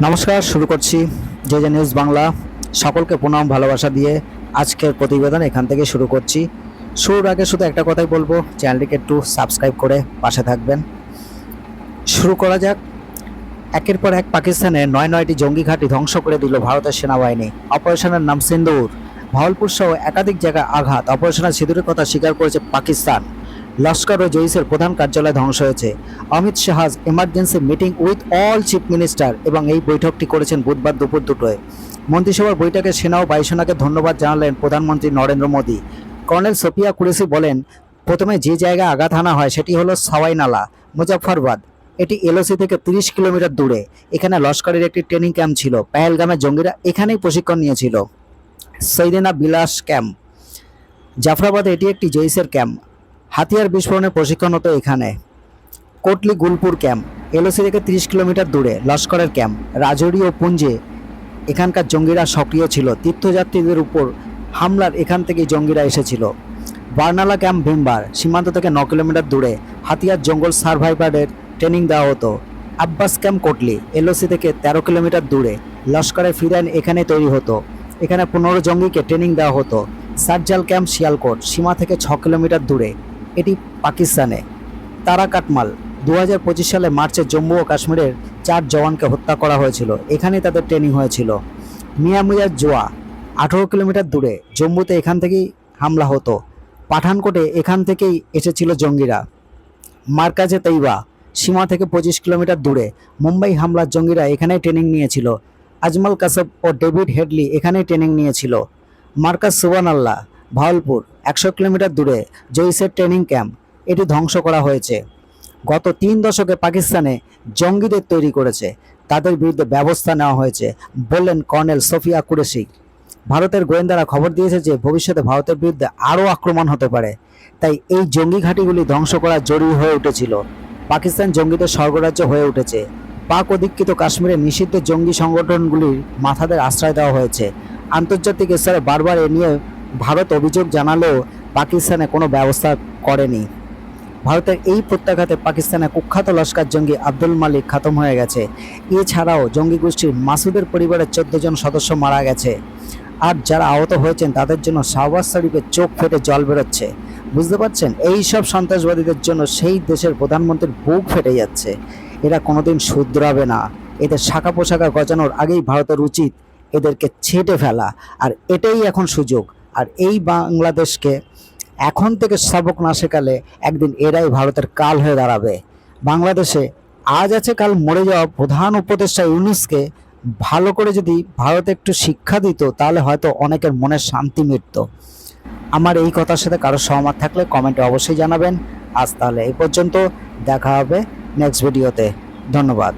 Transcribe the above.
নমস্কার, শুরু করছি যে যে নিউজ বাংলা। সকলকে প্রণাম ভালোবাসা দিয়ে আজকের প্রতিবেদন এখান থেকে শুরু করছি। শুরুর আগে শুধু একটা কথাই বলবো, চ্যানেলটিকে একটু সাবস্ক্রাইব করে পাশে থাকবেন। শুরু করা যাক। একের পর এক পাকিস্তানে নয়টি জঙ্গি ঘাঁটি ধ্বংস করে দিল ভারতের সেনাবাহিনী। অপারেশনের নাম সিন্দুর। ভাওয়ালপুর সহ একাধিক জায়গায় আঘাত। অপারেশনের সিঁদুরের কথা স্বীকার করেছে পাকিস্তান। লস্কর ও জইশের প্রধান কার্যালয় ধ্বংস হয়েছে। অমিত শাহজ emergency meeting with all chief minister, এবং এই বৈঠকটি করেছেন বুধবার দুপুর 2টায়। মন্ত্রিসভার বৈঠকে সেনা ও বায়ুসেনাকে ধন্যবাদ জানালেন প্রধানমন্ত্রী নরেন্দ্র মোদী। কর্নেল সোফিয়া কুরেশি বলেন, প্রথমে যে জায়গায় আঘাত হানা হয় সেটি হলো সাওয়াই নালা, মুজাফফরবাদ। এটি এলওসি থেকে 30 কিলোমিটার দূরে। এখানে লস্করের একটি ট্রেনিং ক্যাম্প ছিল। পেহেলগামের জঙ্গিরা এখানেই প্রশিক্ষণ নিয়েছিল। সৈদিনা বিলাস ক্যাম্প, জাফরাবাদে এটি একটি জৈশের ক্যাম্প। হাতিয়ার বিস্ফোরণের প্রশিক্ষণ হতো এখানে। কোটলি গুলপুর ক্যাম্প, এলওসি থেকে 30 কিলোমিটার দূরে লস্করের ক্যাম্প। রাজৌরি ও পুঞ্জে এখানকার জঙ্গিরা সক্রিয় ছিল। তীর্থযাত্রীদের উপর হামলার এখান থেকে জঙ্গিরা এসেছিল। বার্নালা ক্যাম্প ভীমবার, সীমান্ত থেকে 9 কিলোমিটার দূরে। হাতিয়ার জঙ্গল সার্ভাইভারের ট্রেনিং দেওয়া হতো। আব্বাস ক্যাম্প কোটলি, এলওসি থেকে 13 কিলোমিটার দূরে। লস্করের ফিরাইন এখানে তৈরি হতো। এখানে 15 জঙ্গিকে ট্রেনিং দেওয়া হতো। সার্জাল ক্যাম্প শিয়ালকোট, সীমা থেকে 6 কিলোমিটার দূরে। এটি পাকিস্তানে। তারা কাটমাল, 2025 সালে মার্চে জম্মু ও কাশ্মীরের 4 জওয়ানকে হত্যা করা হয়েছিল। এখানেই তাদের ট্রেনিং হয়েছিল। মিয়ামিয়ার জোয়া, 18 কিলোমিটার দূরে। জম্মুতে এখান থেকেই হামলা হতো। পাঠানকোটে এখান থেকেই এসেছিল জঙ্গিরা। মার্কাজে তৈবা, সীমা থেকে 25 কিলোমিটার দূরে। মুম্বাই হামলার জঙ্গিরা এখানেই ট্রেনিং নিয়েছিল। আজমল কাসব ও ডেভিড হেডলি এখানেই ট্রেনিং নিয়েছিল। মার্কাজ সুবান আল্লাহ, ভাওয়ালপুর, 100 কিলোমিটার দূরে। জৈশের ট্রেনিং ক্যাম্প, এটি ধ্বংস করা হয়েছে। গত 3 দশকে পাকিস্তানে জঙ্গিদের তৈরি করেছে, তাদের বিরুদ্ধে ব্যবস্থা নেওয়া হয়েছে, বললেন কর্নেল সোফিয়া কুরেশি। ভারতের গোয়েন্দারা খবর দিয়েছে যে ভবিষ্যতে ভারতের বিরুদ্ধে আরও আক্রমণ হতে পারে, তাই এই জঙ্গি ঘাঁটিগুলি ধ্বংস করা জরুরি হয়ে উঠেছিল। পাকিস্তান জঙ্গিদের স্বর্গরাজ্য হয়ে উঠেছে। পাক অধিকৃত কাশ্মীরে নিষিদ্ধ জঙ্গি সংগঠনগুলির মাথাদের আশ্রয় দেওয়া হয়েছে। আন্তর্জাতিক স্তরে বারবার এ নিয়ে ভারত অভিযোগ জানালেও পাকিস্তানে কোনো ব্যবস্থা করেনি। ভারতের এই প্রত্যাঘাতে পাকিস্তানের কুখ্যাত লস্কর জঙ্গি আব্দুল মালিক খতম হয়ে গেছে। এছাড়াও জঙ্গি গোষ্ঠীর মাসুদের পরিবারের 14 জন সদস্য মারা গেছে। আর যারা আহত হয়েছেন তাদের জন্য শাহবাজ শরীফের চোখ ফেটে জল বেরোচ্ছে। বুঝতে পারছেন, এই সব সন্ত্রাসবাদীদের জন্য সেই দেশের প্রধানমন্ত্রীর বুক ফেটে যাচ্ছে। এরা কোনোদিন শুধরাবে না। এদের শাখা পোশাকা গজানোর আগেই ভারতের উচিত এদেরকে ছেঁটে ফেলা। আর এটাই এখন সুযোগ। আর এই বাংলাদেশকে এখন থেকে সবক না শেখালে একদিন এরাই ভারতের কাল হয়ে দাঁড়াবে। বাংলাদেশে আজ আছে কাল মরে যাওয়া প্রধান উপদেষ্টা ইউনূসকে ভালো করে যদি ভারত একটু শিক্ষা দিত, তাহলে হয়তো অনেকের মনে শান্তি মিটত। আমার এই কথার সাথে কারো সহমত থাকলে কমেন্টে অবশ্যই জানাবেন। আজ তাহলে এই পর্যন্ত, দেখা হবে নেক্সট ভিডিওতে। ধন্যবাদ।